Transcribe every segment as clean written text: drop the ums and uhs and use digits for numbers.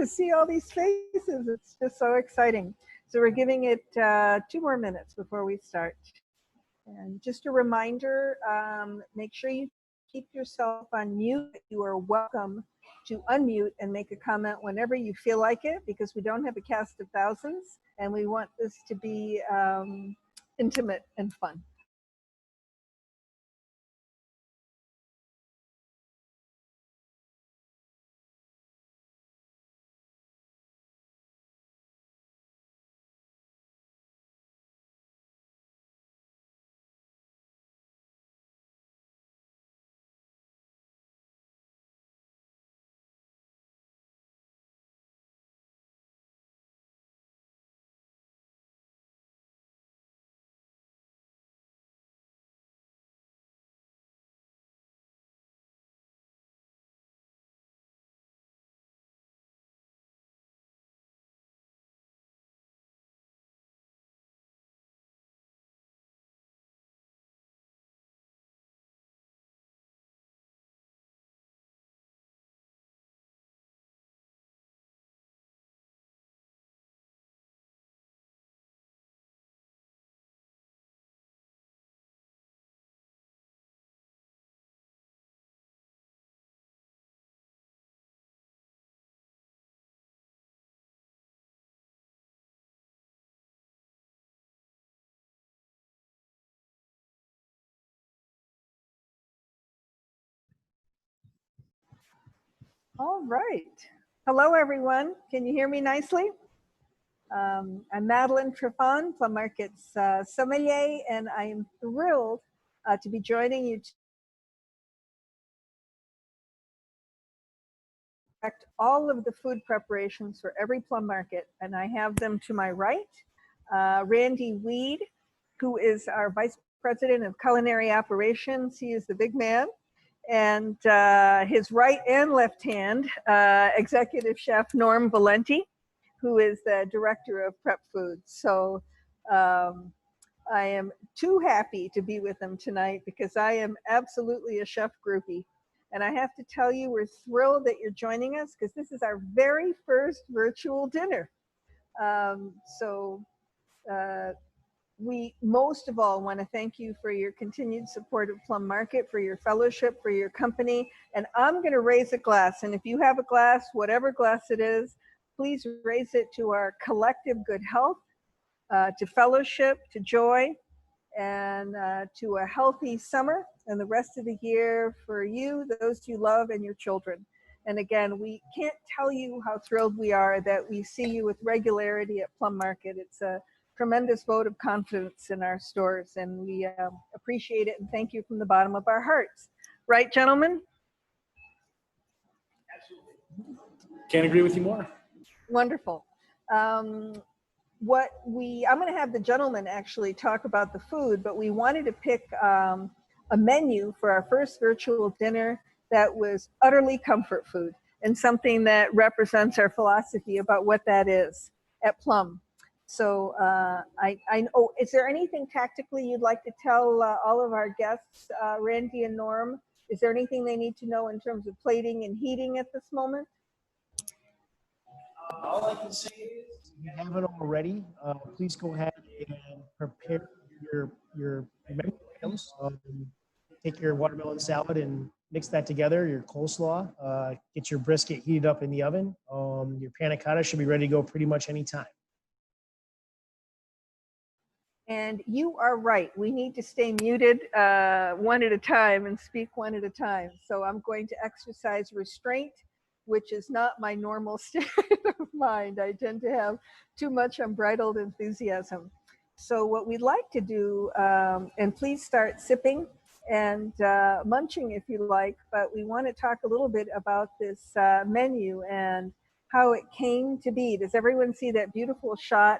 to see all these faces. It's just so exciting. So we're giving it 2 more minutes before we start. And just a reminder, make sure you keep yourself on mute. You are welcome to unmute and make a comment whenever you feel like it, because we don't have a cast of thousands and we want this to be intimate and fun. All right. Hello, everyone. Can you hear me nicely? I'm Madeline Triffon, Plum Market's sommelier, and I am thrilled to be joining you to all of the food preparations for every plum market, and I have them to my right. Randy Weed, who is our Vice President of Culinary Operations. He is the big man. And his right and left hand, Executive Chef Norm Valenti, who is the Director of Prep Foods. So I am too happy to be with them tonight because I am absolutely a chef groupie. And I have to tell you, we're thrilled that you're joining us because this is our very first virtual dinner. We most of all want to thank you for your continued support of Plum Market, for your fellowship, for your company. And I'm going to raise a glass. And if you have a glass, whatever glass it is, please raise it to our collective good health, to fellowship, to joy, and to a healthy summer and the rest of the year for you, those you love, and your children. And again, we can't tell you how thrilled we are that we see you with regularity at Plum Market. It's a tremendous vote of confidence in our stores, and we appreciate it and thank you from the bottom of our hearts. Right, gentlemen? Absolutely. Can't agree with you more. Wonderful. I'm going to have the gentlemen actually talk about the food, but we wanted to pick a menu for our first virtual dinner that was utterly comfort food and something that represents our philosophy about what that is at Plum. So is there anything tactically you'd like to tell all of our guests, Randy and Norm? Is there anything they need to know in terms of plating and heating at this moment? All I can say is, if you haven't already, please go ahead and prepare your menu items. Take your watermelon salad and mix that together, your coleslaw. Get your brisket heated up in the oven. Your panna cotta should be ready to go pretty much any time. And you are right. We need to stay muted one at a time and speak one at a time. So I'm going to exercise restraint, which is not my normal state of mind. I tend to have too much unbridled enthusiasm. So what we'd like to do, and please start sipping and munching if you like, but we want to talk a little bit about this menu and how it came to be. Does everyone see that beautiful shot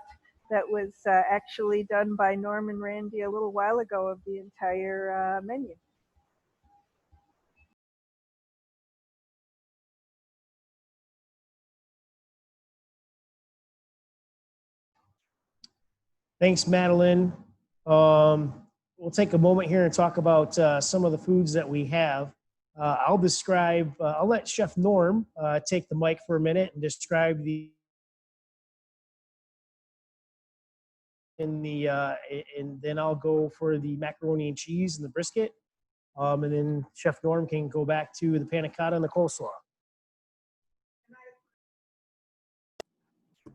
that was actually done by Norm and Randy a little while ago of the entire menu? Thanks, Madeline. We'll take a moment here and talk about some of the foods that we have. I'll let Chef Norm take the mic for a minute and describe and then I'll go for the macaroni and cheese and the brisket. And then Chef Norm can go back to the panna cotta and the coleslaw.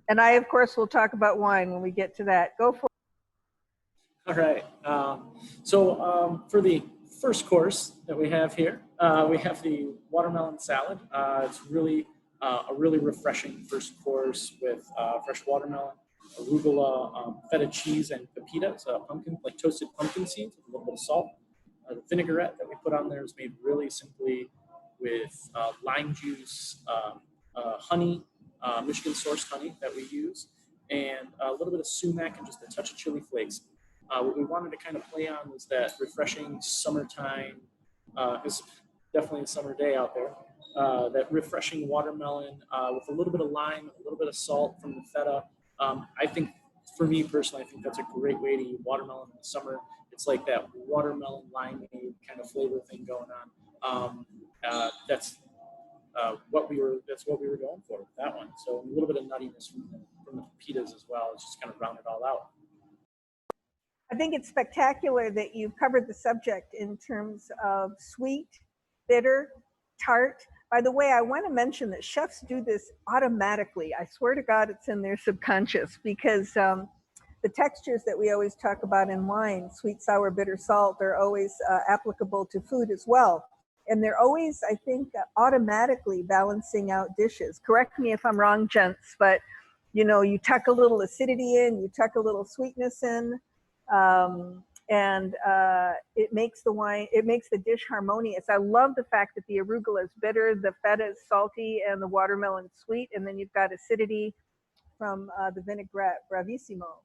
And I, of course, will talk about wine when we get to that. Go for it. All right. For the first course that we have here, we have the watermelon salad. It's really a really refreshing first course with fresh watermelon, arugula, feta cheese, and pepitas, pumpkin, like toasted pumpkin seeds with a little bit of salt. The vinaigrette that we put on there is made really simply with lime juice, honey, Michigan sourced honey that we use, and a little bit of sumac and just a touch of chili flakes. What we wanted to kind of play on was that refreshing summertime, it's definitely a summer day out there, that refreshing watermelon with a little bit of lime, a little bit of salt from the feta. I think, for me personally, I think that's a great way to eat watermelon in the summer. It's like that watermelon limeade kind of flavor thing going on. That's what we were going for with that one. So a little bit of nuttiness from the pepitas as well. It's just kind of round it all out. I think it's spectacular that you've covered the subject in terms of sweet, bitter, tart. By the way, I want to mention that chefs do this automatically. I swear to God, it's in their subconscious, because the textures that we always talk about in wine, sweet, sour, bitter, salt, are always applicable to food as well. And they're always, I think, automatically balancing out dishes. Correct me if I'm wrong, gents, but you tuck a little acidity in, you tuck a little sweetness in, and it makes the dish harmonious. I love the fact that the arugula is bitter, the feta is salty, and the watermelon sweet, and then you've got acidity from the vinaigrette. Bravissimo.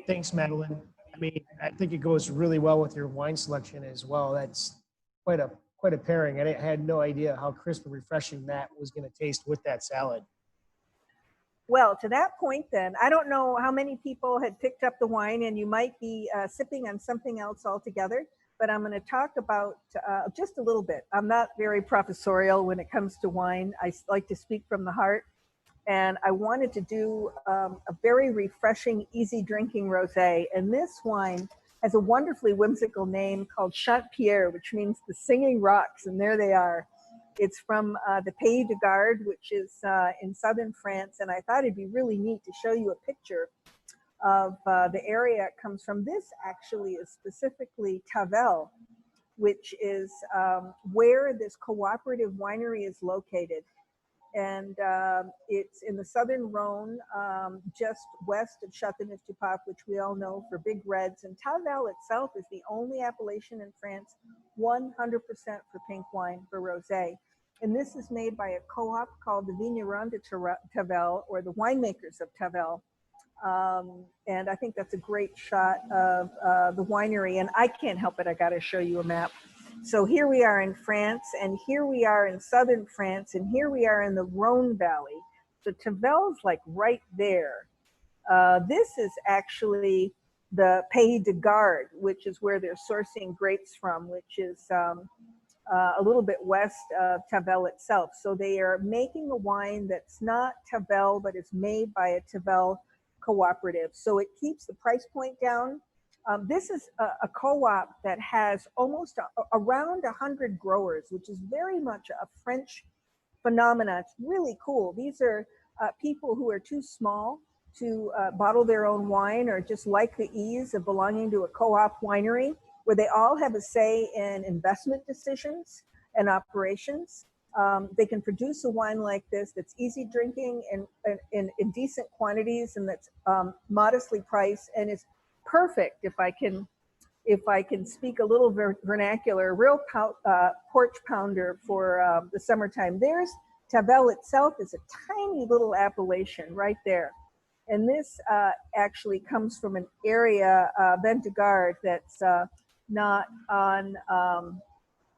Thanks, Madeline. I mean, I think it goes really well with your wine selection as well. That's quite a pairing. I had no idea how crisp and refreshing that was going to taste with that salad. Well, to that point then, I don't know how many people had picked up the wine, and you might be sipping on something else altogether, but I'm going to talk about just a little bit. I'm not very professorial when it comes to wine. I like to speak from the heart, and I wanted to do a very refreshing, easy drinking rosé, and this wine has a wonderfully whimsical name called Chant-Pierre, which means the singing rocks, and there they are. It's from the Pays de Garde, which is in southern France, and I thought it'd be really neat to show you a picture of the area it comes from. This actually is specifically Tavel, which is where this cooperative winery is located. And it's in the southern Rhone, just west of Châteauneuf-du-Pape, which we all know for big reds. And Tavel itself is the only appellation in France 100% for pink wine, for rosé. And this is made by a co-op called the Vignerons de Tavel, or the winemakers of Tavel. And I think that's a great shot of the winery. And I can't help it, I got to show you a map. So here we are in France, and here we are in southern France, and here we are in the Rhone Valley. So Tavel's like right there. This is actually the Pays de Garde, which is where they're sourcing grapes from, which is a little bit west of Tavel itself. So they are making a wine that's not Tavel, but it's made by a Tavel cooperative. So it keeps the price point down. This is a co-op that has almost around 100 growers, which is very much a French phenomena. It's really cool. These are people who are too small to bottle their own wine, or just like the ease of belonging to a co-op winery, where they all have a say in investment decisions and operations. They can produce a wine like this that's easy drinking and in decent quantities, and that's modestly priced, and is perfect, if I can speak a little vernacular, real porch pounder for the summertime. There's Tavel itself is a tiny little appellation right there. And this actually comes from an area, Pays de Garde, that's not on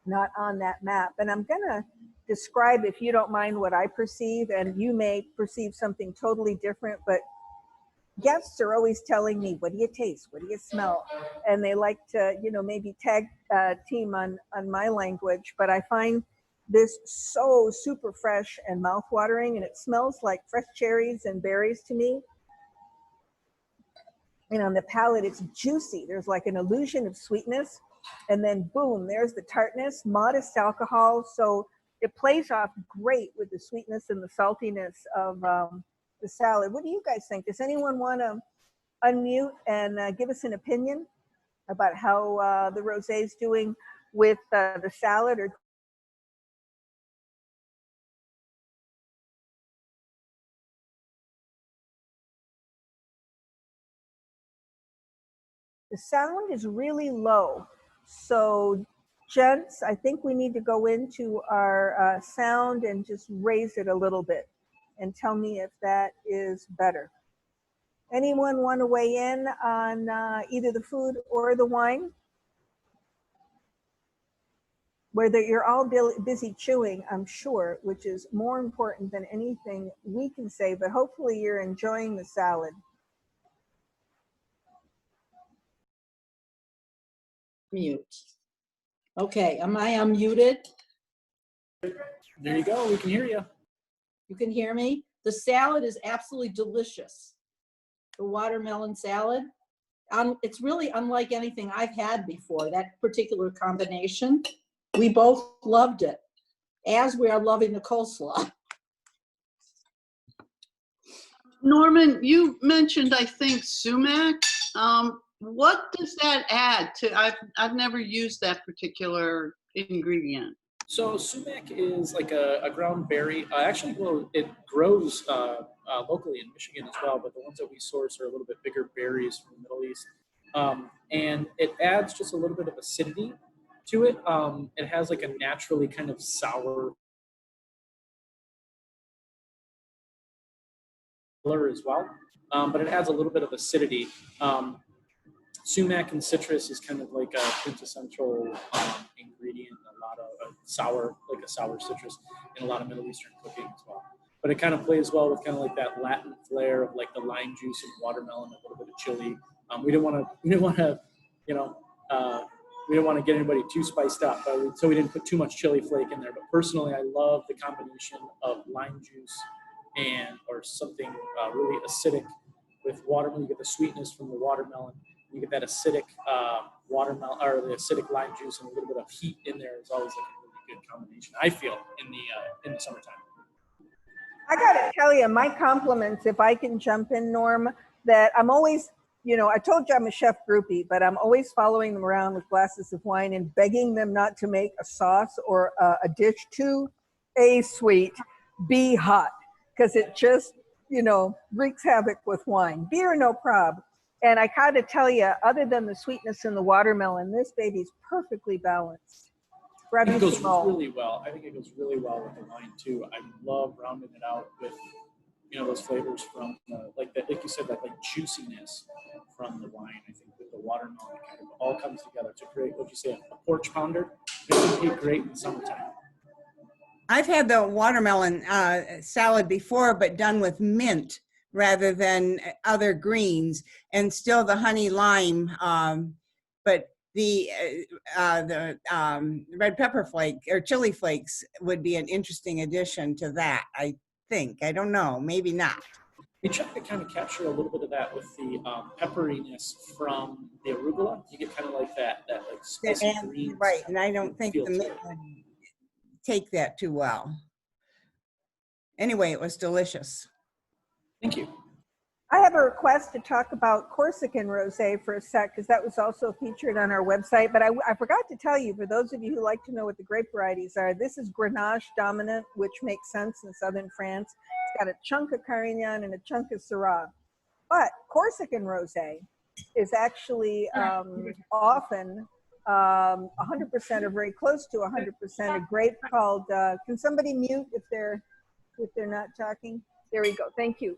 that map. And I'm gonna describe, if you don't mind, what I perceive, and you may perceive something totally different, but guests are always telling me, what do you taste? What do you smell? And they like to, maybe tag team on my language, but I find this so super fresh and mouth-watering, and it smells like fresh cherries and berries to me. And on the palate, it's juicy. There's like an illusion of sweetness. And then boom, there's the tartness, modest alcohol. So it plays off great with the sweetness and the saltiness of the salad. What do you guys think? Does anyone want to unmute and give us an opinion about how the rosé is doing with the salad? Or the sound is really low. So gents, I think we need to go into our sound and just raise it a little bit and tell me if that is better. Anyone want to weigh in on either the food or the wine? Whether you're all busy chewing, I'm sure, which is more important than anything we can say, but hopefully you're enjoying the salad. Mute. Okay, am I unmuted? There you go. We can hear you. You can hear me? The salad is absolutely delicious. The watermelon salad. It's really unlike anything I've had before, that particular combination. We both loved it, as we are loving the coleslaw. Norman, you mentioned, I think, sumac. What does that add to? I've never used that particular ingredient. So sumac is like a ground berry. Actually, well, it grows locally in Michigan as well, but the ones that we source are a little bit bigger berries from the Middle East. And it adds just a little bit of acidity to it. It has like a naturally kind of sour color as well, but it adds a little bit of acidity. Sumac and citrus is kind of like a quintessential ingredient in a lot of sour, like a sour citrus in a lot of Middle Eastern cooking as well. But it kind of plays well with kind of like that Latin flair of like the lime juice and watermelon, a little bit of chili. We didn't want to, you know, we didn't want to get anybody too spiced up, so we didn't put too much chili flake in there. But personally, I love the combination of lime juice or something really acidic with watermelon. You get the sweetness from the watermelon. You get that acidic watermelon or the acidic lime juice and a little bit of heat in there. It's always like a really good combination, I feel, in the summertime. I gotta tell you, my compliments, if I can jump in, Norm, that I'm always, I told you I'm a chef groupie, but I'm always following them around with glasses of wine and begging them not to make a sauce or a dish too A, sweet, B, hot, because it just, wreaks havoc with wine. Beer, no prob. And I gotta tell you, other than the sweetness in the watermelon, this baby's perfectly balanced. I think it goes really well. I think it goes really well with the wine too. I love rounding it out with, those flavors from like you said, that like juiciness from the wine. I think with the watermelon, it kind of all comes together to create, what you say, a porch pounder. It would be great in the summertime. I've had the watermelon salad before, but done with mint rather than other greens, and still the honey lime. But the red pepper flake or chili flakes would be an interesting addition to that. I think. I don't know. Maybe not. We try to kind of capture a little bit of that with the pepperiness from the arugula. You get kind of like that like spicy green. Right, and I don't think the mint would take that too well. Anyway, it was delicious. Thank you. I have a request to talk about Corsican Rosé for a sec, because that was also featured on our website. But I forgot to tell you, for those of you who like to know what the grape varieties are, this is Grenache dominant, which makes sense in southern France. It's got a chunk of Carignan and a chunk of Syrah. But Corsican Rosé is actually often 100% or very close to 100% a grape called, can somebody mute if they're not talking? There we go, thank you.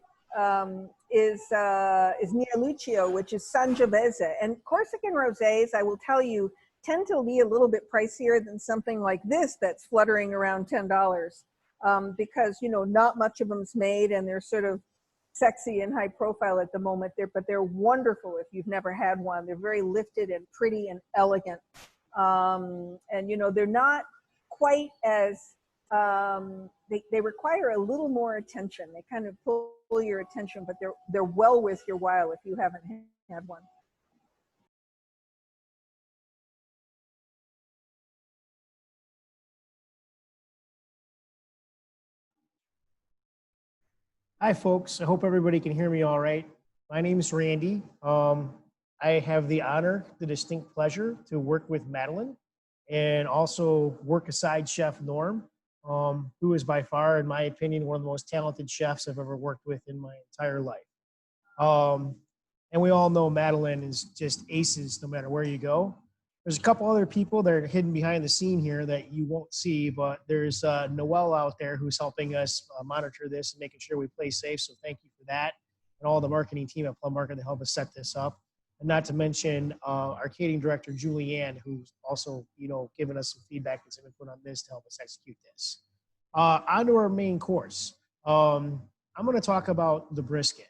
Is Nealuccio, which is Sangiovese. And Corsican rosés, I will tell you, tend to be a little bit pricier than something like this that's fluttering around $10, because not much of them's made, and they're sort of sexy and high profile at the moment, but they're wonderful if you've never had one. They're very lifted and pretty and elegant. And you know, they're not quite as, they require a little more attention. They kind of pull your attention, but they're well worth your while if you haven't had one. Hi, folks. I hope everybody can hear me all right. My name is Randy. I have the honor, the distinct pleasure to work with Madeline and also work aside Chef Norm, who is by far, in my opinion, one of the most talented chefs I've ever worked with in my entire life. And we all know Madeline is just aces no matter where you go. There's a couple other people that are hidden behind the scene here that you won't see, but there's Noelle out there who's helping us monitor this and making sure we play safe. So thank you for that. And all the marketing team at Plum Market to help us set this up. And not to mention our catering director, Julianne, who's also, you know, given us some feedback and some input on this to help us execute this. On to our main course. I'm going to talk about the brisket.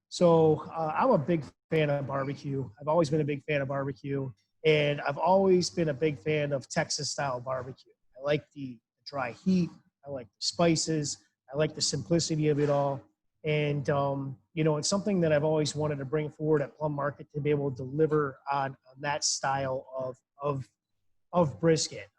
So I'm a big fan of barbecue. I've always been a big fan of barbecue. And I've always been a big fan of Texas style barbecue. I like the dry heat. I like the spices. I like the simplicity of it all. And, you know, it's something that I've always wanted to bring forward at Plum Market to be able to deliver on that style of brisket.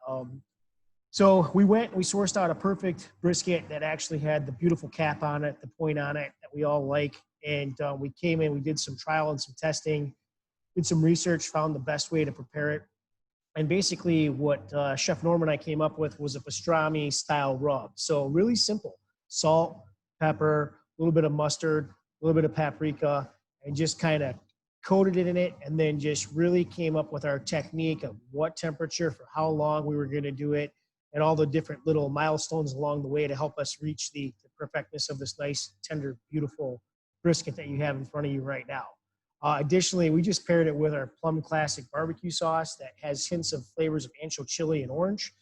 So we went and we sourced out a perfect brisket that actually had the beautiful cap on it, the point on it that we all like. And we came in, we did some trial and some testing, did some research, found the best way to prepare it. And basically what Chef Norm and I came up with was a pastrami style rub. So really simple: salt, pepper, a little bit of mustard, a little bit of paprika, and just kind of coated it in it. And then just really came up with our technique of what temperature for how long we were going to do it, and all the different little milestones along the way to help us reach the perfectness of this nice, tender, beautiful brisket that you have in front of you right now. Additionally, we just paired it with our Plum Classic barbecue sauce that has hints of flavors of ancho chili and orange.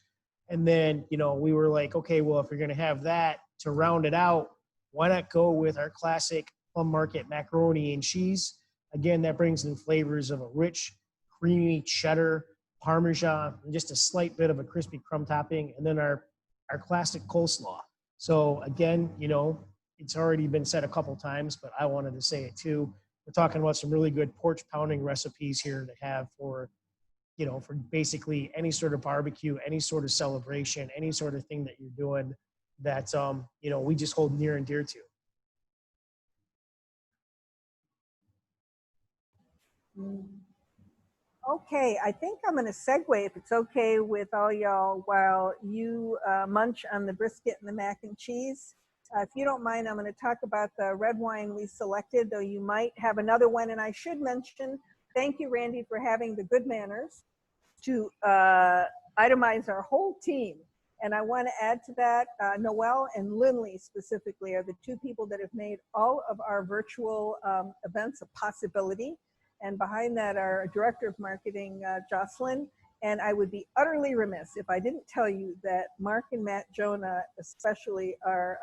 And then, you know, we were like, okay, well, if you're going to have that to round it out, why not go with our classic Plum Market macaroni and cheese? Again, that brings in flavors of a rich, creamy cheddar, Parmesan, and just a slight bit of a crispy crumb topping, and then our classic coleslaw. So again, you know, it's already been said a couple times, but I wanted to say it too. We're talking about some really good porch pounding recipes here to have for, you know, for basically any sort of barbecue, any sort of celebration, any sort of thing that you're doing that, you know, we just hold near and dear to. Okay, I think I'm going to segue, if it's okay with all y'all, while you munch on the brisket and the mac and cheese. If you don't mind, I'm going to talk about the red wine we selected, though you might have another one. And I should mention, thank you, Randy, for having the good manners to itemize our whole team. And I want to add to that, Noelle and Lindley specifically are the two people that have made all of our virtual events a possibility. And behind that, our director of marketing, Jocelyn. And I would be utterly remiss if I didn't tell you that Mark and Matt Jonah especially are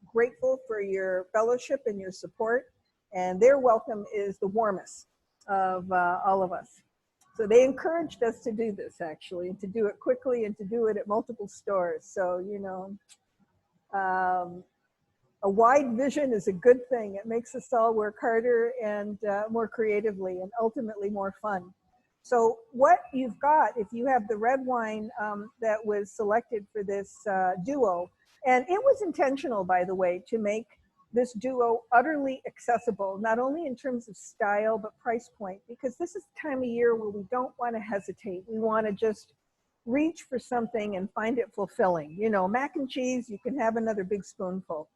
grateful for your fellowship and your support. And their welcome is the warmest of all of us. So they encouraged us to do this, actually, and to do it quickly and to do it at multiple stores. So, you know, a wide vision is a good thing. It makes us all work harder and more creatively and ultimately more fun. So what you've got, if you have the red wine that was selected for this duo, and it was intentional, by the way, to make this duo utterly accessible, not only in terms of style, but price point, because this is the time of year where we don't want to hesitate. We want to just reach for something and find it fulfilling. You know, mac and cheese, you can have another big spoonful.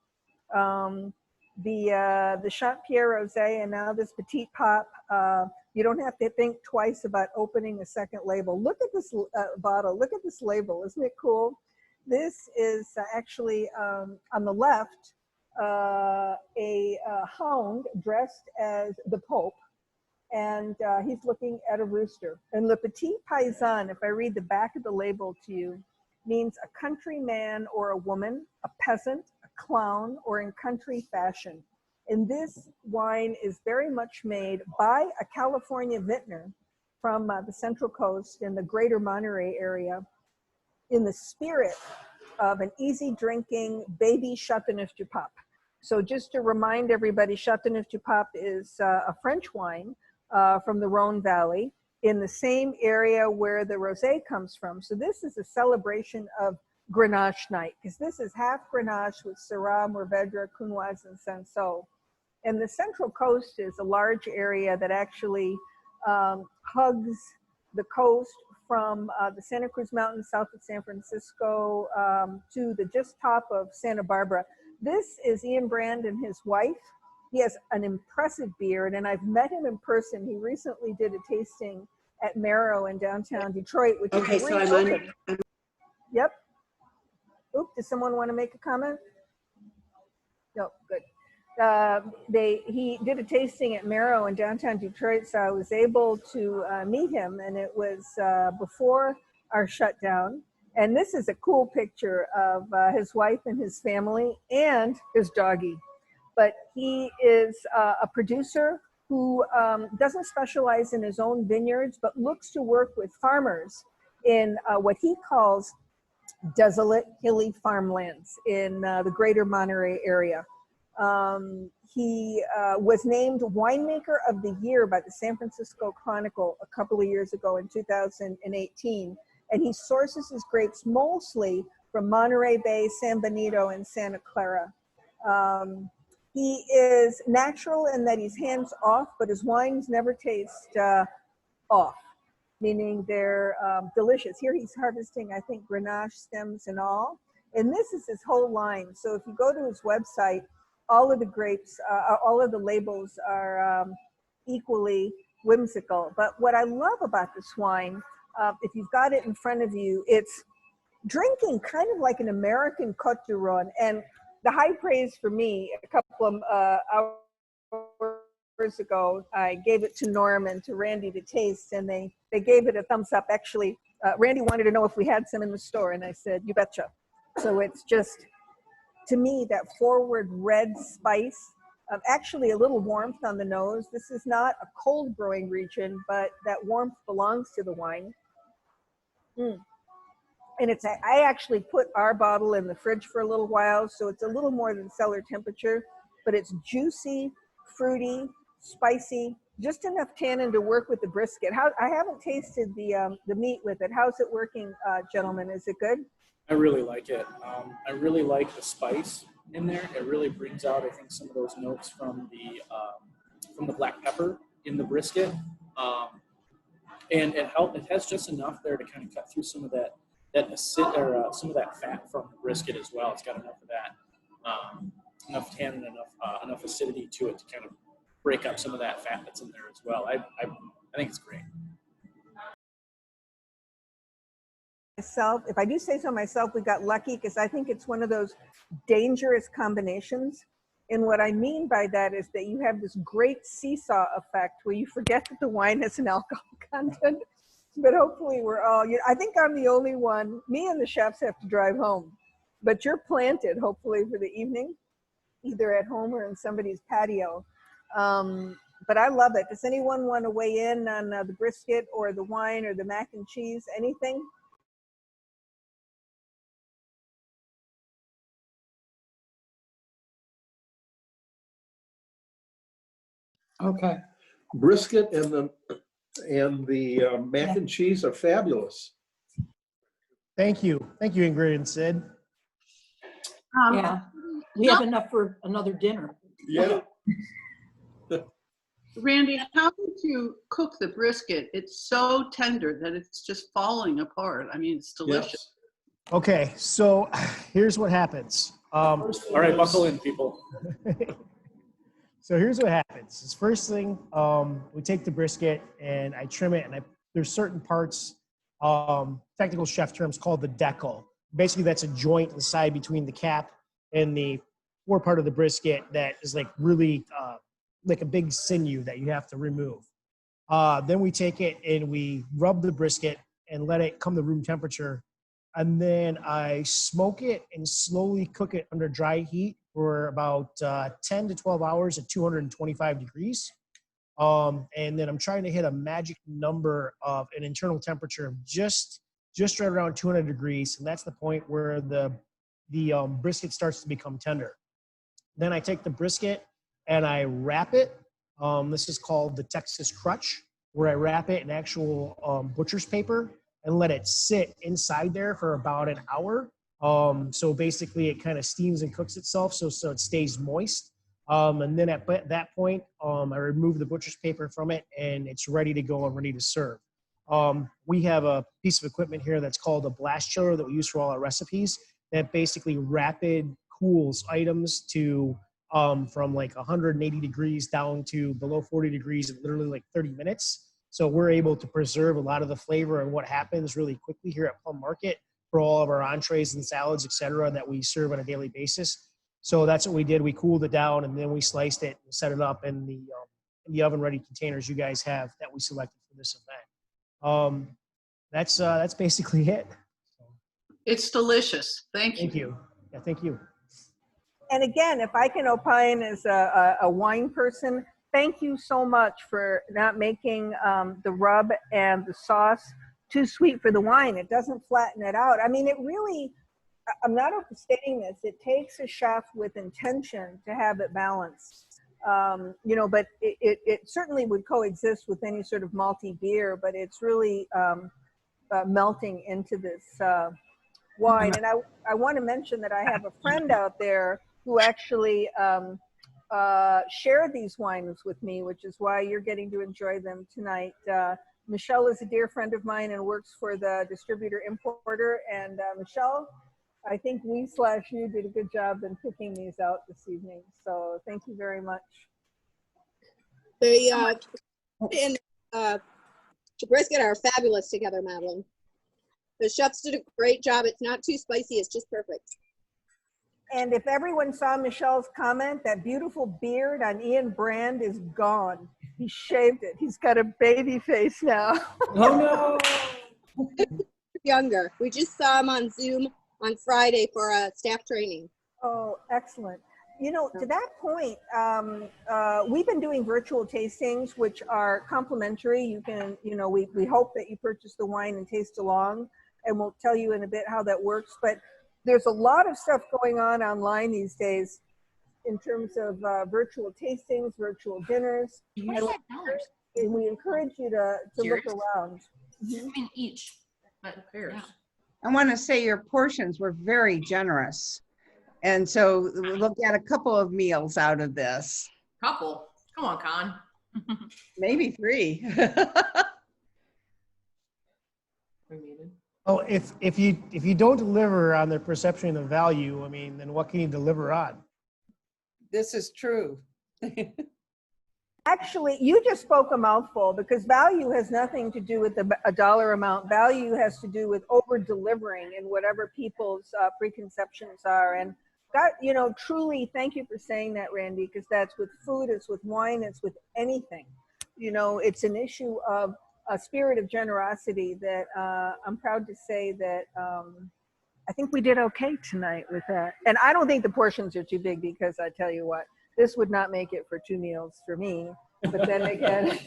The Champierre Rosé and now this Petite Pop, you don't have to think twice about opening a second label. Look at this bottle, look at this label, isn't it cool? This is actually on the left, a hound dressed as the Pope, and he's looking at a rooster. And Le Petit Paysan, if I read the back of the label to you, means a country man or a woman, a peasant, a clown, or in country fashion. And this wine is very much made by a California vintner from the Central Coast in the greater Monterey area in the spirit of an easy drinking baby Chateauneuf du Pape. So just to remind everybody, Chateauneuf du Pape is a French wine from the Rhone Valley in the same area where the rosé comes from. So this is a celebration of Grenache night, because this is half Grenache with Syrah, Mourvèdre, Cunoise, and Cinsault. And the Central Coast is a large area that actually hugs the coast from the Santa Cruz Mountains south of San Francisco to the just top of Santa Barbara. This is Ian Brand and his wife. He has an impressive beard, and I've met him in person. He recently did a tasting at Marrow in downtown Detroit, which is reopened. Yep. Oop, does someone want to make a comment? No, good. He did a tasting at Marrow in downtown Detroit, so I was able to meet him, and it was before our shutdown. And this is a cool picture of his wife and his family and his doggie. But he is a producer who doesn't specialize in his own vineyards, but looks to work with farmers in what he calls desolate, hilly farmlands in the greater Monterey area. He was named Winemaker of the Year by the San Francisco Chronicle a couple of years ago in 2018. And he sources his grapes mostly from Monterey Bay, San Benito, and Santa Clara. He is natural in that he's hands off, but his wines never taste off, meaning they're delicious. Here he's harvesting, I think, Grenache stems and all. And this is his whole line. So if you go to his website, all of the grapes, all of the labels are equally whimsical. But what I love about this wine, if you've got it in front of you, it's drinking kind of like an American Côte du Rhône. And the high praise for me, a couple of hours ago, I gave it to Norm and to Randy to taste, and they gave it a thumbs up. Actually, Randy wanted to know if we had some in the store, and I said, you betcha. So it's just, to me, that forward red spice, actually a little warmth on the nose. This is not a cold growing region, but that warmth belongs to the wine. And it's, I actually put our bottle in the fridge for a little while, so it's a little more than cellar temperature, but it's juicy, fruity, spicy, just enough tannin to work with the brisket. I haven't tasted the meat with it. How's it working, gentlemen? Is it good? I really like it. I really like the spice in there. It really brings out, I think, some of those notes from the black pepper in the brisket, and it has just enough there to kind of cut through some of that some of that fat from the brisket as well. It's got enough of that, enough tannin, enough acidity to it to kind of break up some of that fat that's in there as well. I think it's great. Myself, if I do say so myself, we got lucky because I think it's one of those dangerous combinations. And what I mean by that is that you have this great seesaw effect where you forget that the wine has an alcohol content. But hopefully we're all, I think I'm the only one, me and the chefs have to drive home, but you're planted hopefully for the evening, either at home or in somebody's patio. But I love it. Does anyone want to weigh in on the brisket or the wine or the mac and cheese, anything? Okay. Brisket and the mac and cheese are fabulous. Thank you. Thank you, Ingrid and Sid. Yeah, we have enough for another dinner. Yeah. Randy, how did you cook the brisket? It's so tender that it's just falling apart. I mean, it's delicious. Yes. Okay, so here's what happens. All right, buckle in, people. So here's what happens. Is first thing, we take the brisket and I trim it, and there's certain parts, technical chef terms called the decal. Basically, that's a joint in the side between the cap and the fore part of the brisket that is like really like a big sinew that you have to remove. Then we take it and we rub the brisket and let it come to room temperature and then I smoke it and slowly cook it under dry heat for about 10 to 12 hours at 225 degrees. And then I'm trying to hit a magic number of an internal temperature of just right around 200 degrees. And that's the point where the brisket starts to become tender. Then I take the brisket and I wrap it. This is called the Texas crutch, where I wrap it in actual butcher's paper and let it sit inside there for about an hour. So basically it kind of steams and cooks itself so it stays moist. And then at that point, I remove the butcher's paper from it and it's ready to go and ready to serve. We have a piece of equipment here that's called a blast chiller that we use for all our recipes that basically rapid cools items to from like 180 degrees down to below 40 degrees in literally like 30 minutes. So we're able to preserve a lot of the flavor and what happens really quickly here at Plum Market for all of our entrees and salads, et cetera, that we serve on a daily basis. So that's what we did. We cooled it down and then we sliced it and set it up in the oven-ready containers you guys have that we selected for this event. That's basically it. It's delicious. Thank you. Thank you. Yeah, thank you. And again, if I can opine as a wine person, thank you so much for not making the rub and the sauce too sweet for the wine. It doesn't flatten it out. I mean, it really, I'm not overstating this. It takes a chef with intention to have it balanced. But it certainly would coexist with any sort of malty beer, but it's really melting into this wine. And I want to mention that I have a friend out there who actually shared these wines with me, which is why you're getting to enjoy them tonight. Michelle is a dear friend of mine and works for the distributor importer. And Michelle, I think you did a good job in picking these out this evening. So thank you very much. The brisket are fabulous together, Madeline. The chefs did a great job. It's not too spicy. It's just perfect. And if everyone saw Michelle's comment, that beautiful beard on Ian Brand is gone. He shaved it. He's got a baby face now. Oh no! Younger. We just saw him on Zoom on Friday for a staff training. Oh, excellent. To that point, we've been doing virtual tastings, which are complimentary. You can, we hope that you purchase the wine and taste along, and we'll tell you in a bit how that works. But there's a lot of stuff going on online these days in terms of virtual tastings, virtual dinners. $25. And we encourage you to look around. I mean, each, but who cares? Yeah. I want to say your portions were very generous. And so we'll get a couple of meals out of this. Couple? Come on, Con. Maybe 3. Oh, if you don't deliver on the perception of value, I mean, then what can you deliver on? This is true. Actually, you just spoke a mouthful, because value has nothing to do with a dollar amount. Value has to do with over delivering and whatever people's preconceptions are. And God, truly, thank you for saying that, Randy, because that's with food, it's with wine, it's with anything. It's an issue of a spirit of generosity that I'm proud to say that I think we did okay tonight with that. And I don't think the portions are too big, because I tell you what, this would not make it for 2 meals for me. But then again,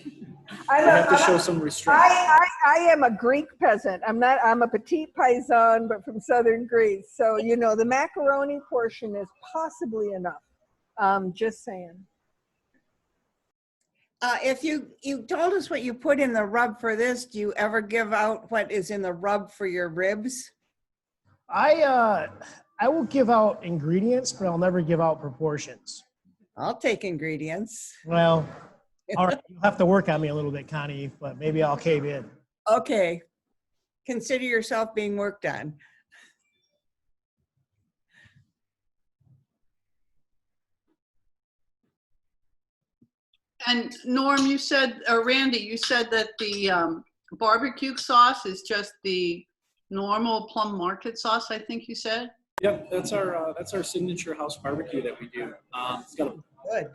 I have to show some restraint. I am a Greek peasant. I'm a petite paysan, but from southern Greece. So, the macaroni portion is possibly enough. Just saying. If you told us what you put in the rub for this, do you ever give out what is in the rub for your ribs? I will give out ingredients, but I'll never give out proportions. I'll take ingredients. Well, all right, you'll have to work on me a little bit, Connie, but maybe I'll cave in. Okay. Consider yourself being worked on. And Norm, you said, or Randy, you said that the barbecue sauce is just the normal Plum Market sauce, I think you said? Yep, that's our signature house barbecue that we do.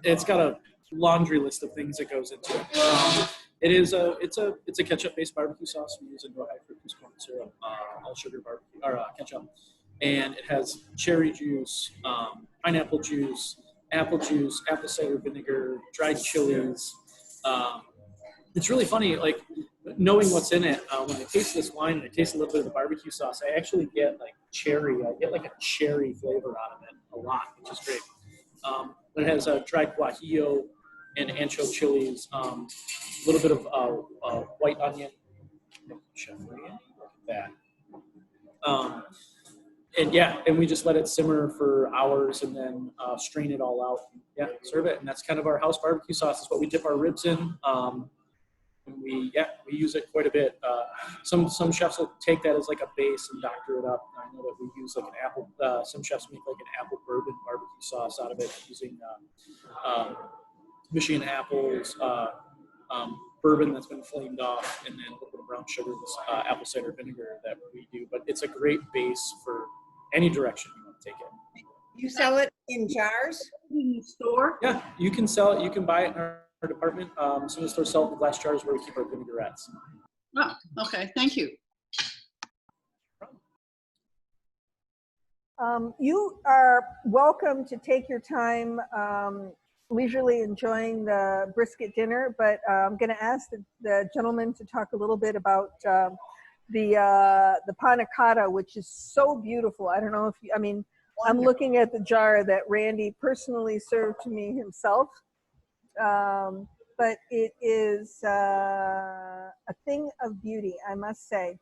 It's got a laundry list of things that goes into it. It is it's a ketchup-based barbecue sauce. We use no high fructose corn syrup, all sugar barbecue or ketchup, and it has cherry juice, pineapple juice, apple cider vinegar, dried chilies. It's really funny, like knowing what's in it. When I taste this wine and I taste a little bit of the barbecue sauce, I actually get like cherry. I get like a cherry flavor out of it a lot, which is great. But it has dried guajillo and ancho chilies, a little bit of white onion. Look at that. And yeah, and we just let it simmer for hours and then strain it all out. Yeah, serve it. And that's kind of our house barbecue sauce. It's what we dip our ribs in. And we use it quite a bit. Some chefs will take that as like a base and doctor it up. I know that we use like an apple. Some chefs make like an apple bourbon barbecue sauce out of it using Michigan apples, bourbon that's been flamed off, and then a little bit of brown sugar, this apple cider vinegar that we do. But it's a great base for any direction you want to take it. You sell it in jars? In the store? Yeah, you can sell it. You can buy it in our department. Some of the stores sell it in glass jars where we keep our vinaigrettes. Oh, okay, thank you. You are welcome to take your time leisurely enjoying the brisket dinner, but I'm going to ask the gentleman to talk a little bit about the Panna Cotta, which is so beautiful. I don't know if you, I mean, I'm looking at the jar that Randy personally served to me himself, but it is a thing of beauty, I must say.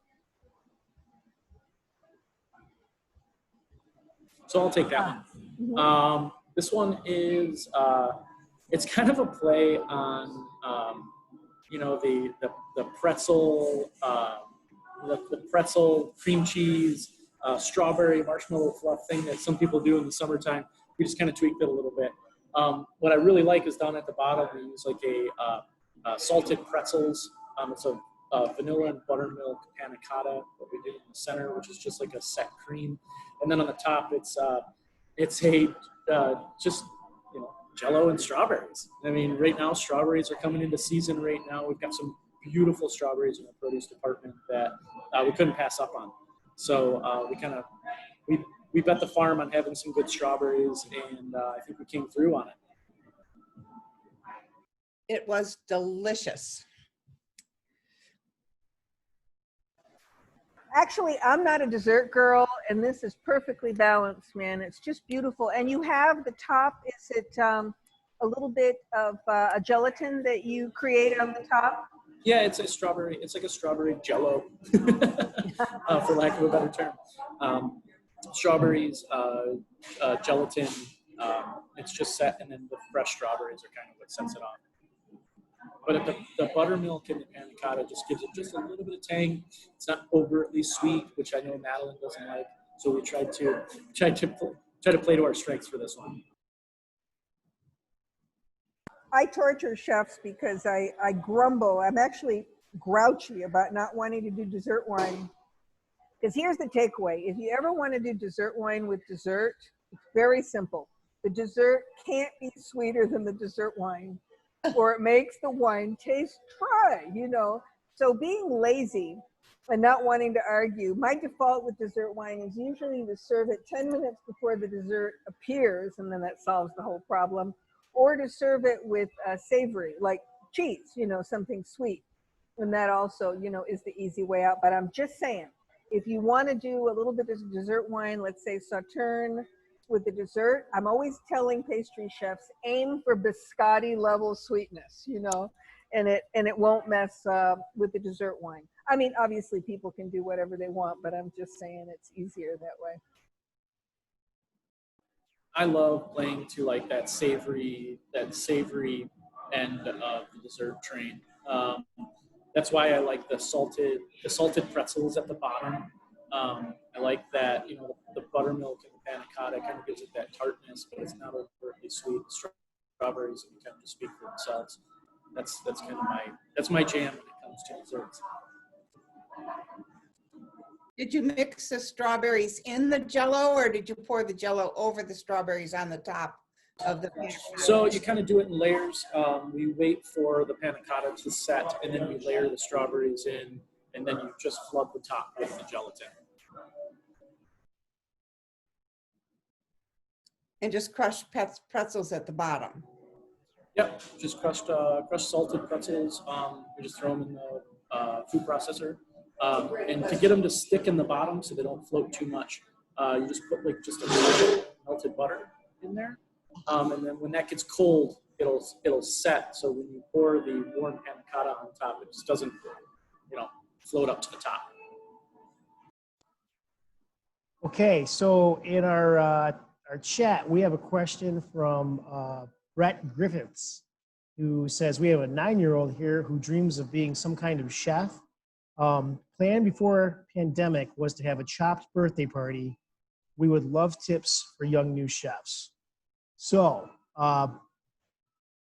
So I'll take that one. Mhm. This one is, it's kind of a play on, you know, the pretzel, the pretzel cream cheese, strawberry marshmallow fluff thing that some people do in the summertime. We just kind of tweaked it a little bit. What I really like is down at the bottom, we use like a salted pretzels. It's a vanilla and buttermilk panna cotta, what we did in the center, which is just like a set cream. And then on the top, it's just, you know, Jell-O and strawberries. I mean, right now, strawberries are coming into season right now. We've got some beautiful strawberries in the produce department that we couldn't pass up on. So we bet the farm on having some good strawberries, and I think we came through on it. It was delicious. Actually, I'm not a dessert girl, and this is perfectly balanced, man. It's just beautiful. And you have the top, is it a little bit of a gelatin that you create on the top? Yeah, it's a strawberry. It's like a strawberry Jell-O, for lack of a better term. Strawberries, gelatin. It's just set, and then the fresh strawberries are kind of what sets it off. But the buttermilk and the panna cotta just gives it just a little bit of tang. It's not overtly sweet, which I know Madeline doesn't like. So we tried to play to our strengths for this one. I torture chefs because I grumble. I'm actually grouchy about not wanting to do dessert wine. Because here's the takeaway. If you ever want to do dessert wine with dessert, it's very simple. The dessert can't be sweeter than the dessert wine, or it makes the wine taste dry, you know. So being lazy and not wanting to argue, my default with dessert wine is usually to serve it 10 minutes before the dessert appears, and then that solves the whole problem, or to serve it with savory, like cheese, you know, something sweet. And that also, you know, is the easy way out. But I'm just saying, if you want to do a little bit of dessert wine, let's say Sauterne with the dessert, I'm always telling pastry chefs, aim for biscotti level sweetness, you know, and it won't mess with the dessert wine. I mean, obviously people can do whatever they want, but I'm just saying it's easier that way. I love playing to like that savory end of the dessert train. That's why I like the salted pretzels at the bottom. I like that, you know, the buttermilk and the panna cotta kind of gives it that tartness, but it's not overtly sweet. The strawberries kind of just speak for themselves. That's kind of my jam when it comes to desserts. Did you mix the strawberries in the Jell-O, or did you pour the Jell-O over the strawberries on the top of the panna cotta? So you kind of do it in layers. We wait for the panna cotta to set, and then we layer the strawberries in, and then you just flood the top with the gelatin. And just crushed pretzels at the bottom. Yep, just crushed salted pretzels. We just throw them in the food processor, and to get them to stick in the bottom so they don't float too much, you just put like just a little melted butter in there, and then when that gets cold, it'll set. So when you pour the warm panna cotta on top, it just doesn't, float up to the top. Okay, so in our chat, we have a question from Brett Griffiths, who says, we have a 9-year-old here who dreams of being some kind of chef. Plan before pandemic was to have a chopped birthday party. We would love tips for young new chefs. So,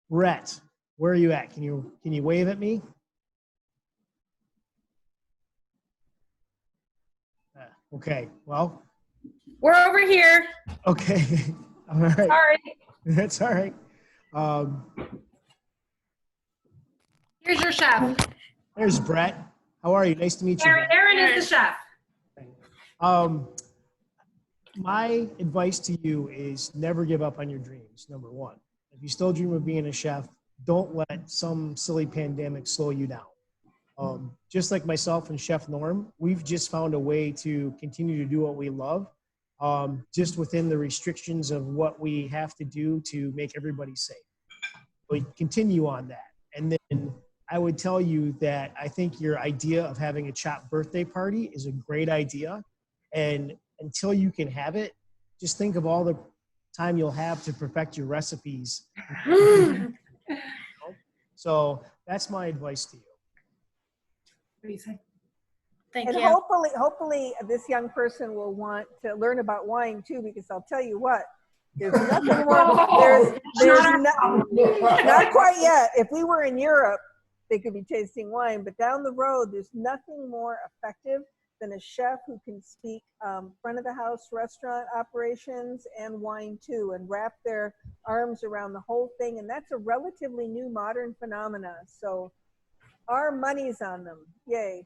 Brett, where are you at? Can you wave at me? Okay, well. We're over here. Okay, all right. Sorry. That's all right. Here's your chef. There's Brett. How are you? Nice to meet you. Aaron is the chef. My advice to you is never give up on your dreams, number one. If you still dream of being a chef, don't let some silly pandemic slow you down. Just like myself and Chef Norm, we've just found a way to continue to do what we love, just within the restrictions of what we have to do to make everybody safe. We continue on that. And then I would tell you that I think your idea of having a chopped birthday party is a great idea. And until you can have it, just think of all the time you'll have to perfect your recipes. So that's my advice to you. What do you say? Thank And you. hopefully this young person will want to learn about wine too, because I'll tell you what, there's nothing more, not quite yet. If we were in Europe, they could be tasting wine, but down the road, there's nothing more effective than a chef who can speak front of the house restaurant operations and wine too, and wrap their arms around the whole thing. And that's a relatively new modern phenomena. So our money's on them. Yay.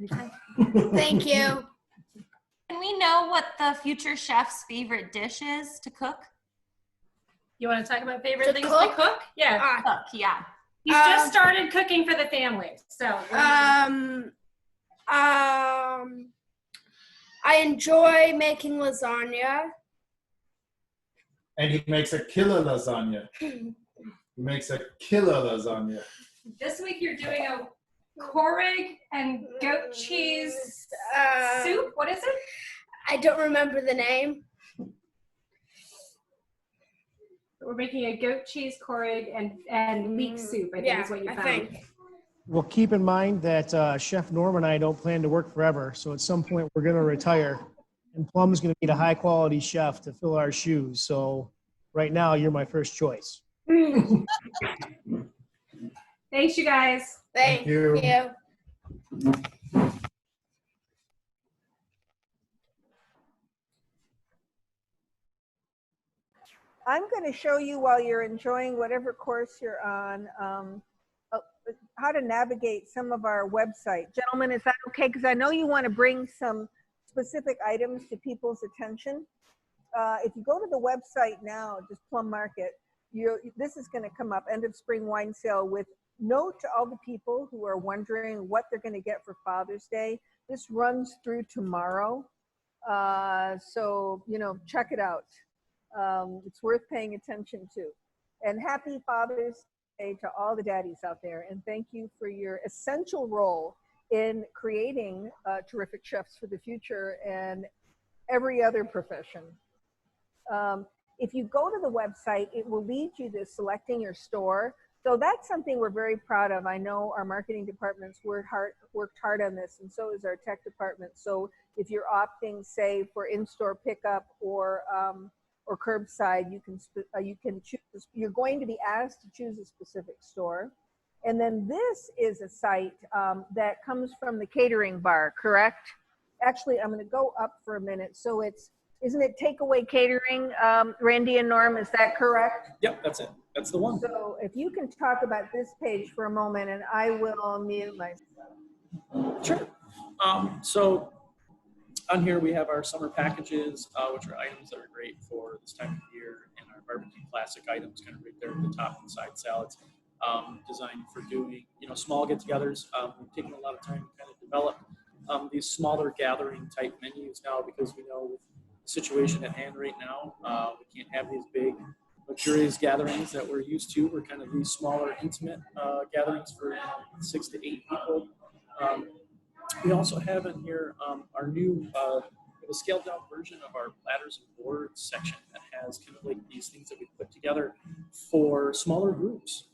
Thank you. Can we know what the future chef's favorite dish is to cook? You want to talk about favorite To things cook? to cook? Yeah. Cook, yeah. He's just started cooking for the family. So I enjoy making lasagna. And he makes a killer lasagna. He makes a killer lasagna. this week you're doing a Keurig and goat cheese soup. What is it? I don't remember the name. We're making a goat cheese Keurig and leek soup, I think is what you found. Well, keep in mind that Chef Norm and I don't plan to work forever. So at some point we're going to retire, and Plum's going to need a high quality chef to fill our shoes. So right now you're my first choice. Thanks, you guys. Thank you. I'm going to show you while you're enjoying whatever course you're on, how to navigate some of our website. Gentlemen, is that okay? Because I know you want to bring some specific items to people's attention. If you go to the website now, just Plum Market, this is going to come up, end of spring wine sale, with note to all the people who are wondering what they're going to get for Father's Day. This runs through tomorrow. So, check it out. It's worth paying attention to. And happy Father's Day to all the daddies out there. And thank you for your essential role in creating terrific chefs for the future and every other profession. If you go to the website, it will lead you to selecting your store. So that's something we're very proud of. I know our marketing department's worked hard on this, and so is our tech department. So if you're opting, say, for in-store pickup or curbside, you can choose. You're going to be asked to choose a specific store, and then this is a site that comes from the catering bar. Correct? Actually, I'm going to go up for a minute. So it's isn't it Takeaway Catering, Randy and Norm, is that correct? Yep, that's it. That's the one. So if you can talk about this page for a moment, and I will mute myself. Sure. So on here we have our summer packages, which are items that are great for this time of year, and our barbecue classic items kind of right there at the top and side salads, designed for doing, small get-togethers. We've taken a lot of time to kind of develop these smaller gathering type menus now, because we know with the situation at hand right now, we can't have these big luxurious gatherings that we're used to. We're kind of these smaller, intimate gatherings for 6 to 8 people. We also have in here our new a scaled down version of our platters and boards section that has kind of like these things that we put together for smaller groups.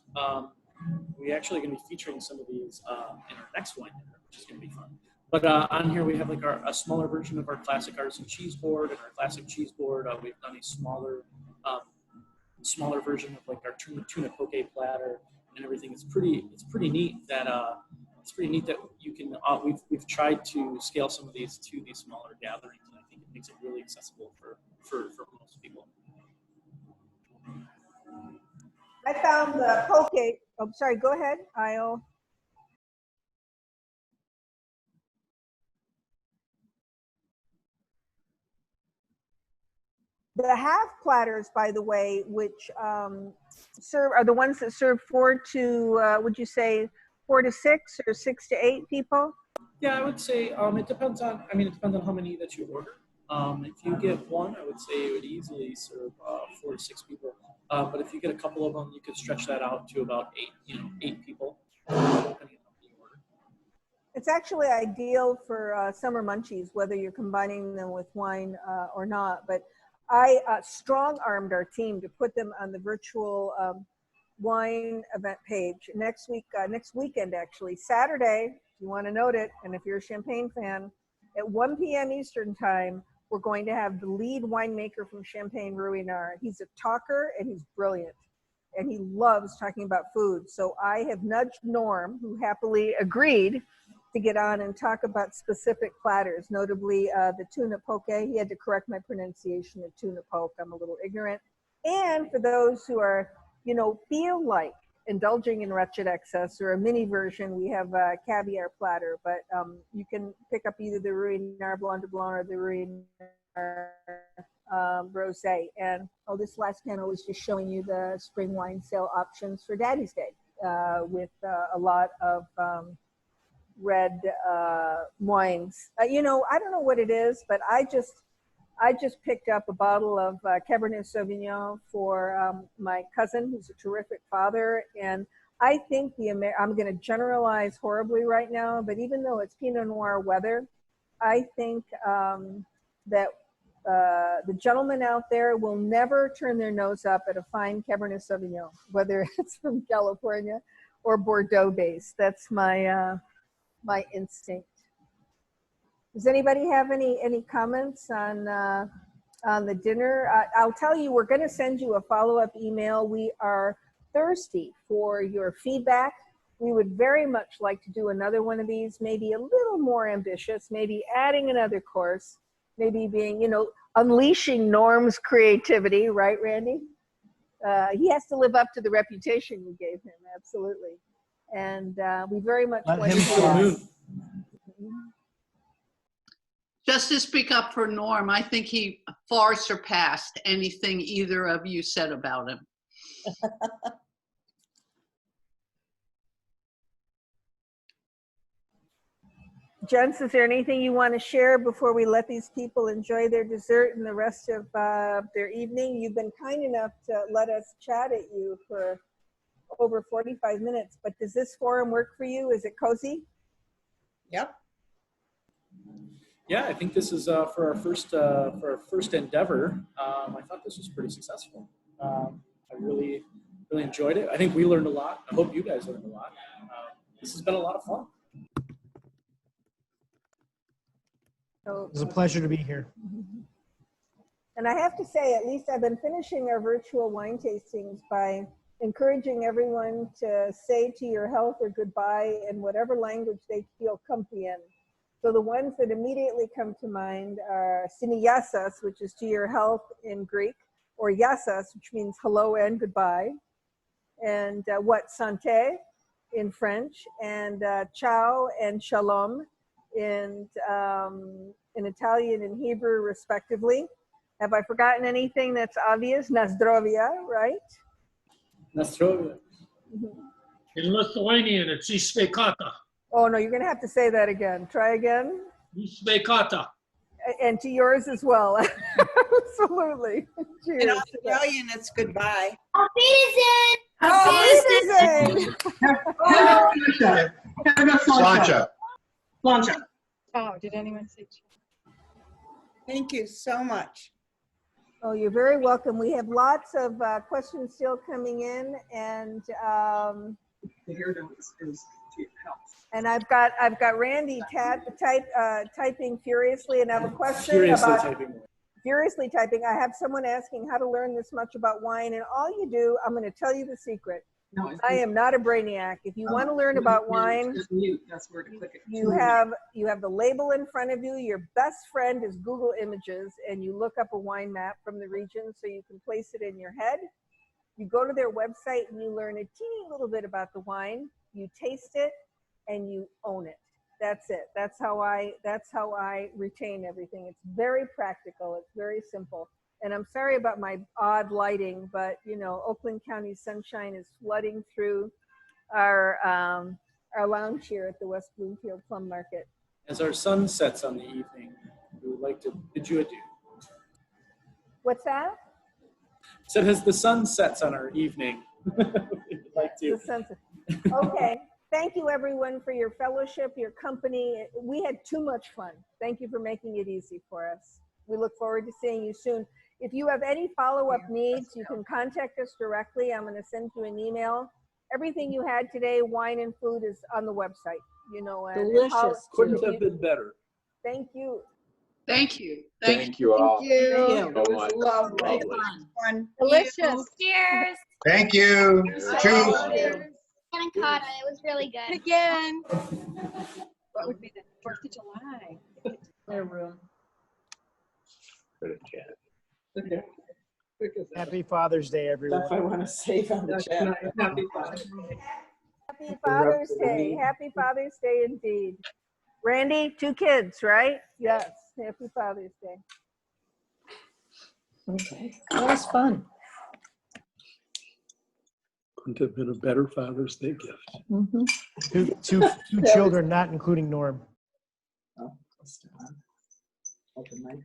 We actually going to be featuring some of these in our next wine dinner, which is going to be fun. But on here we have like a smaller version of our classic artisan cheese board, and our classic cheese board. We've done a smaller version of like our tuna poke platter and everything. It's pretty neat that you can. We've tried to scale some of these to these smaller gatherings, and I think it makes it really accessible for most people. I found the poke. Oh, sorry. Go ahead. The half platters, by the way, which are the ones that serve 4 to, would you say 4 to 6 or 6 to 8 people? Yeah, I would say it depends on. It depends on how many that you order. If you get one, I would say it would easily serve 4 to 6 people. But if you get a couple of them, you could stretch that out to about 8 people. It's actually ideal for summer munchies, whether you're combining them with wine or not. But I strong-armed our team to put them on the virtual wine event page next weekend, actually. Saturday, if you want to note it, and if you're a Champagne fan, at 1 p.m. Eastern time, we're going to have the lead winemaker from Champagne Ruinart. He's a talker, and he's brilliant, and he loves talking about food. So I have nudged Norm, who happily agreed to get on and talk about specific platters, notably the tuna poke. He had to correct my pronunciation of tuna poke. I'm a little ignorant. And for those who are, feel like indulging in wretched excess or a mini version, we have a caviar platter, but you can pick up either the Ruinart Blanc de Blanc or the Ruinart Rosé. And this last panel was just showing you the spring wine sale options for Daddy's Day with a lot of red wines. I don't know what it is, but I just picked up a bottle of Cabernet Sauvignon for my cousin, who's a terrific father. And I think I'm going to generalize horribly right now, but even though it's Pinot Noir weather, I think that the gentlemen out there will never turn their nose up at a fine Cabernet Sauvignon, whether it's from California or Bordeaux based. That's my instinct. Does anybody have any comments on the dinner? I'll tell you, we're going to send you a follow-up email. We are thirsty for your feedback. We would very much like to do another one of these, maybe a little more ambitious, maybe adding another course, maybe being, unleashing Norm's creativity, right, Randy? He has to live up to the reputation we gave him, absolutely. And we very much want to do that. Just to speak up for Norm, I think he far surpassed anything either of you said about him. Jens, is there anything you want to share before we let these people enjoy their dessert and the rest of their evening? You've been kind enough to let us chat at you for over 45 minutes, but does this forum work for you? Is it cozy? Yep. Yeah, I think this is for our first endeavor. I thought this was pretty successful. I really enjoyed it. I think we learned a lot. I hope you guys learned a lot. This has been a lot of fun. It was a pleasure to be here. And I have to say, at least I've been finishing our virtual wine tastings by encouraging everyone to say to your health or goodbye in whatever language they feel comfy in. So the ones that immediately come to mind are siniasas, which is to your health in Greek, or yasas, which means hello and goodbye, and santé in French, and ciao and shalom in Italian and Hebrew, respectively. Have I forgotten anything that's obvious? Nazdrovia, right? Nastrovia. In Lithuanian, it's Sveikata. Oh, no, you're going to have to say that again. Try again. Sveikata. And to yours as well. Absolutely. Cheers. In Australian, it's goodbye. Sancha. Oh, did anyone say? Thank you so much. Oh, you're very welcome. We have lots of questions still coming in, and I've got Randy typing furiously, and I have a question about furiously typing. I have someone asking how to learn this much about wine, and all you do, I'm going to tell you the secret. I am not a brainiac. If you want to learn about wine, you have the label in front of you. Your best friend is Google Images, and you look up a wine map from the region so you can place it in your head. You go to their website and you learn a teeny little bit about the wine. You taste it and you own it. That's it. That's how I retain everything. It's very practical. It's very simple. And I'm sorry about my odd lighting, but you know, Oakland County sunshine is flooding through our lounge here at the West Bloomfield Plum Market. As our sun sets on the evening, we would like to bid you adieu. What's that? So as the sun sets on our evening, we'd like to. Okay. Thank you everyone for your fellowship, your company. We had too much fun. Thank you for making it easy for us. We look forward to seeing you soon. If you have any follow-up needs, you can contact us directly. I'm going to send you an email. Everything you had today, wine and food, is on the website. You know, and Delicious. Couldn't have been better. Thank you. Thank you. Thank you all. Thank you. So much. Lovely. Lovely. Delicious. Cheers. Thank you. Cheers. Panna Cotta. It was really good. Again. What would be the 4th of July? Their room. Okay. Happy Father's Day, everyone. Stuff I want to save on the chat. Happy Father's Day. Happy Father's Day indeed. Randy, 2 kids, right? Yes. Happy Father's Day. Okay. That was fun. Couldn't have been a better Father's Day gift. Mm-hmm. Two children, not including Norm. Oh, open mic.